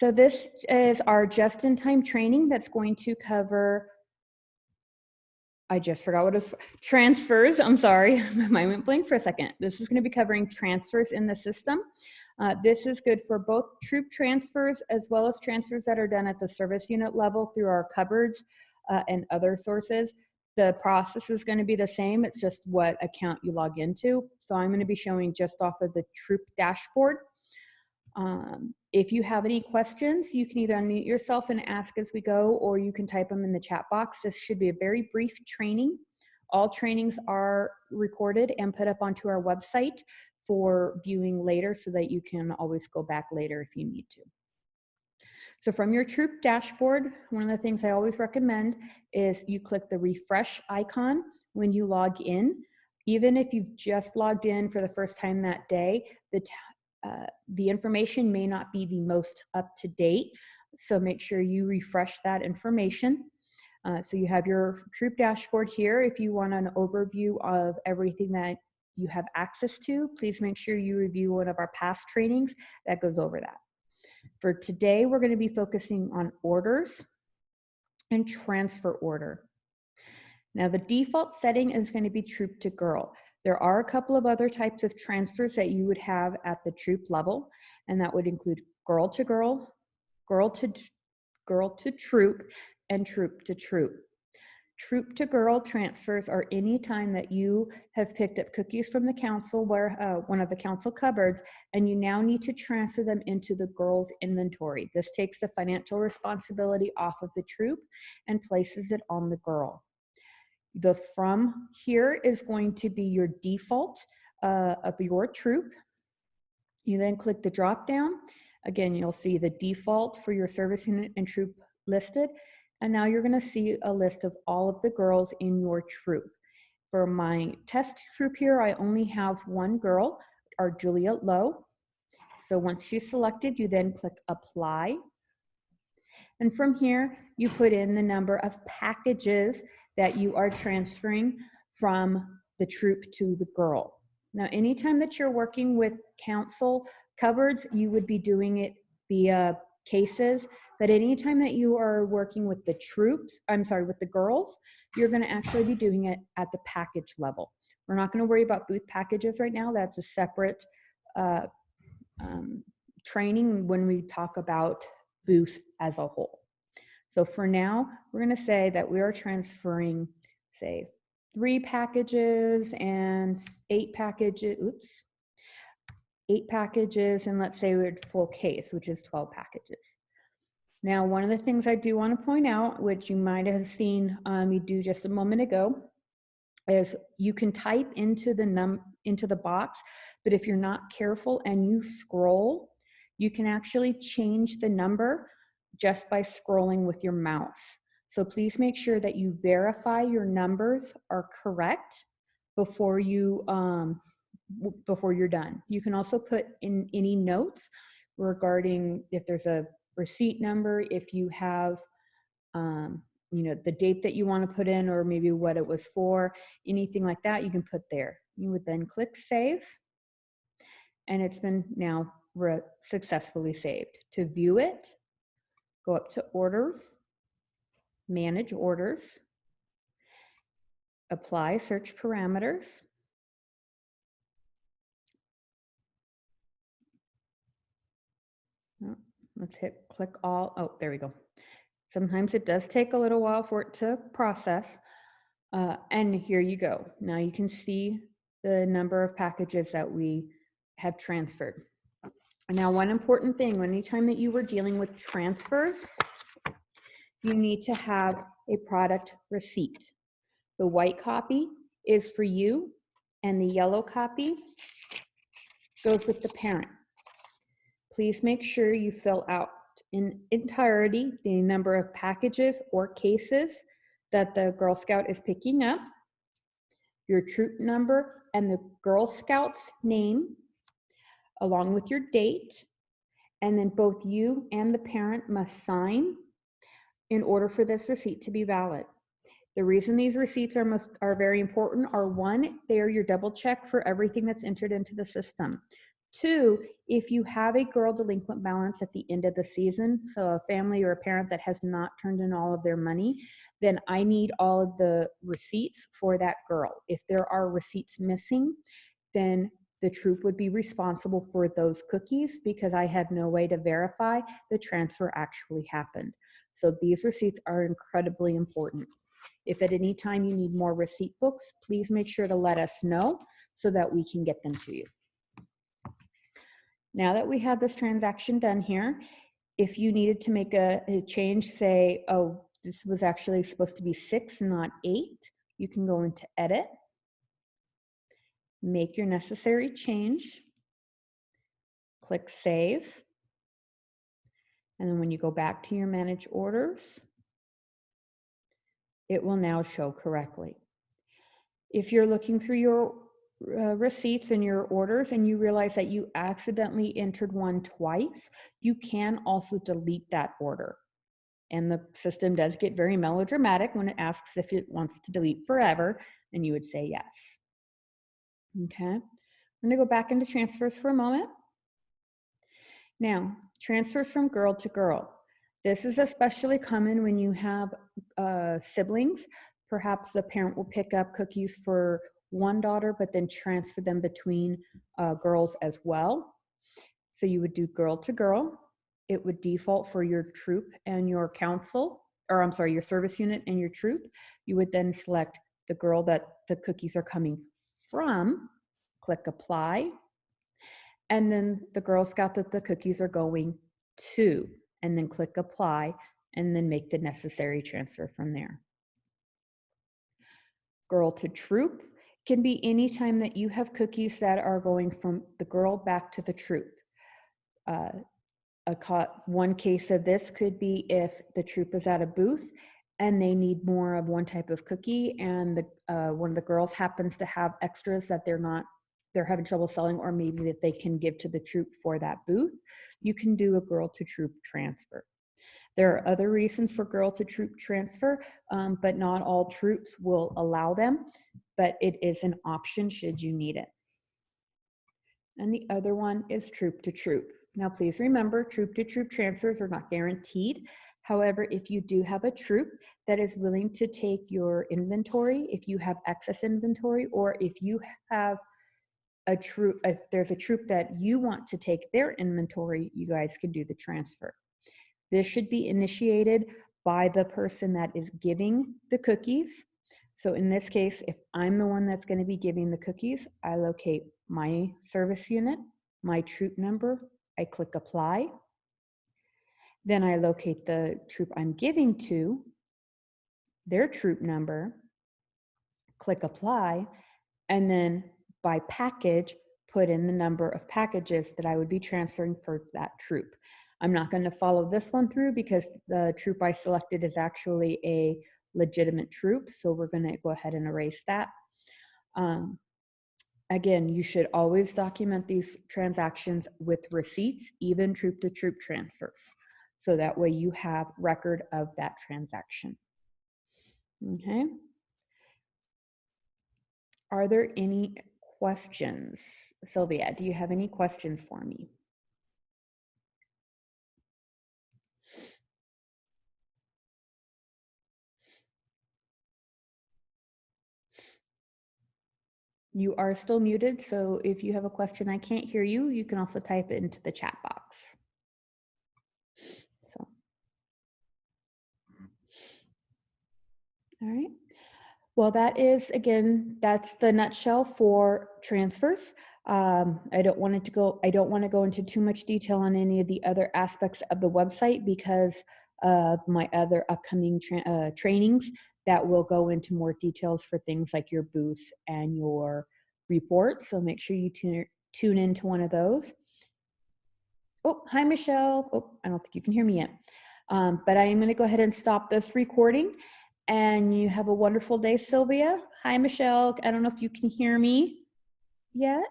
So this is our just-in-time training that's going to cover, I just forgot what it was, transfers. I'm sorry, my mind went blank for a second. This is going to be covering transfers in the system. This is good for both troop transfers as well as transfers that are done at the service unit level through our cupboards and other sources. The process is going to be the same. It's just what account you log into. So I'm going to be showing just off of the troop dashboard. If you have any questions, you can either unmute yourself and ask as we go, or you can type them in the chat box. This should be a very brief training. All trainings are recorded and put up onto our website for viewing later so that you can always go back later if you need to. So from your troop dashboard, one of the things I always recommend is you click the refresh icon when you log in. Even if you've just logged in for the first time that day, the information may not be the most up-to-date, so make sure you refresh that information. So you have your troop dashboard here. If you want an overview of everything that you have access to, please make sure you review one of our past trainings that goes over that. For today, we're going to be focusing on orders and transfer order. Now, the default setting is going to be troop to girl. There are a couple of other types of transfers that you would have at the troop level, and that would include girl to girl, girl to troop, and troop to troop. Troop to girl transfers are any time that you have picked up cookies from the council, one of the council cupboards, and you now need to transfer them into the girls' inventory. This takes the financial responsibility off of the troop and places it on the girl. The from here is going to be your default of your troop. You then click the drop down. Again, you'll see the default for your service unit and troop listed. And now you're going to see a list of all of the girls in your troop. For my test troop here, I only have one girl, our Juliet Lowe. So once she's selected, you then click apply. And from here, you put in the number of packages that you are transferring from the troop to the girl. Now, anytime that you're working with council cupboards, you would be doing it via cases, but anytime that you are working with the with the girls, you're going to actually be doing it at the package level. We're not going to worry about booth packages right now. That's a separate training when we talk about booth as a whole. So for now, we're going to say that we are transferring, say, 3 packages and 8 packages, 8 packages, and let's say we're full case, which is 12 packages. Now, one of the things I do want to point out, which you might have seen me do just a moment ago, is you can type into the box, but if you're not careful and you scroll, you can actually change the number just by scrolling with your mouse. So please make sure that you verify your numbers are correct before you're done. You can also put in any notes regarding if there's a receipt number, if you have the date that you want to put in, or maybe what it was for, anything like that, you can put there. You would then click save, and it's been now successfully saved. To view it, go up to orders, manage orders, apply search parameters. Let's click all. Oh, there we go. Sometimes it does take a little while for it to process. And here you go. Now you can see the number of packages that we have transferred. Now, one important thing, anytime that you were dealing with transfers, you need to have a product receipt. The white copy is for you, and the yellow copy goes with the parent. Please make sure you fill out in entirety the number of packages or cases that the Girl Scout is picking up, your troop number and the Girl Scout's name, along with your date, and then both you and the parent must sign in order for this receipt to be valid. The reason these receipts are very important are, one, they are your double check for everything that's entered into the system. 2, if you have a girl delinquent balance at the end of the season, so a family or a parent that has not turned in all of their money, then I need all of the receipts for that girl. If there are receipts missing, then the troop would be responsible for those cookies because I had no way to verify the transfer actually happened. So these receipts are incredibly important. If at any time you need more receipt books, please make sure to let us know so that we can get them to you. Now that we have this transaction done here, if you needed to make a change, say, oh, this was actually supposed to be 6, not 8, you can go into Edit, make your necessary change, click Save, and then when you go back to your Manage Orders, it will now show correctly. If you're looking through your receipts and your orders and you realize that you accidentally entered one twice, you can also delete that order. And the system does get very melodramatic when it asks if it wants to delete forever, and you would say yes. Okay, I'm gonna go back into transfers for a moment. Now, transfers from girl to girl. This is especially common when you have siblings. Perhaps the parent will pick up cookies for one daughter, but then transfer them between girls as well. So you would do girl to girl. It would default for your troop and your council, or I'm sorry, your service unit and your troop. You would then select the girl that the cookies are coming from, click apply, and then the Girl Scout that the cookies are going to, and then click apply, and then make the necessary transfer from there. Girl to troop can be any time that you have cookies that are going from the girl back to the troop. One case of this could be if the troop is at a booth and they need more of one type of cookie, and one of the girls happens to have extras that they're having trouble selling, or maybe that they can give to the troop for that booth, you can do a girl to troop transfer. There are other reasons for girl to troop transfer, but not all troops will allow them, but it is an option should you need it. And the other one is troop to troop. Now, please remember, troop to troop transfers are not guaranteed. However, if you do have a troop that is willing to take your inventory, if you have excess inventory, or if you have a troop, there's a troop that you want to take their inventory, you guys can do the transfer. This should be initiated by the person that is giving the cookies. So in this case, if I'm the one that's going to be giving the cookies, I locate my service unit, my troop number, I click apply. Then I locate the troop I'm giving to, their troop number, click apply, and then by package, put in the number of packages that I would be transferring for that troop. I'm not going to follow this one through because the troop I selected is actually a legitimate troop, so we're going to go ahead and erase that. Again, you should always document these transactions with receipts, even troop to troop transfers, so that way you have record of that transaction. Okay. Are there any questions? Sylvia, do you have any questions for me? You are still muted, so if you have a question I can't hear you, you can also type it into the chat box. So, all right. Well, that is, again, that's the nutshell for transfers. I don't want to go into too much detail on any of the other aspects of the website because of my other upcoming trainings that will go into more details for things like your booths and your reports. So make sure you tune into one of those. Oh, hi, Michelle. Oh, I don't think you can hear me yet. But I am going to go ahead and stop this recording. And you have a wonderful day, Sylvia. Hi, Michelle. I don't know if you can hear me yet.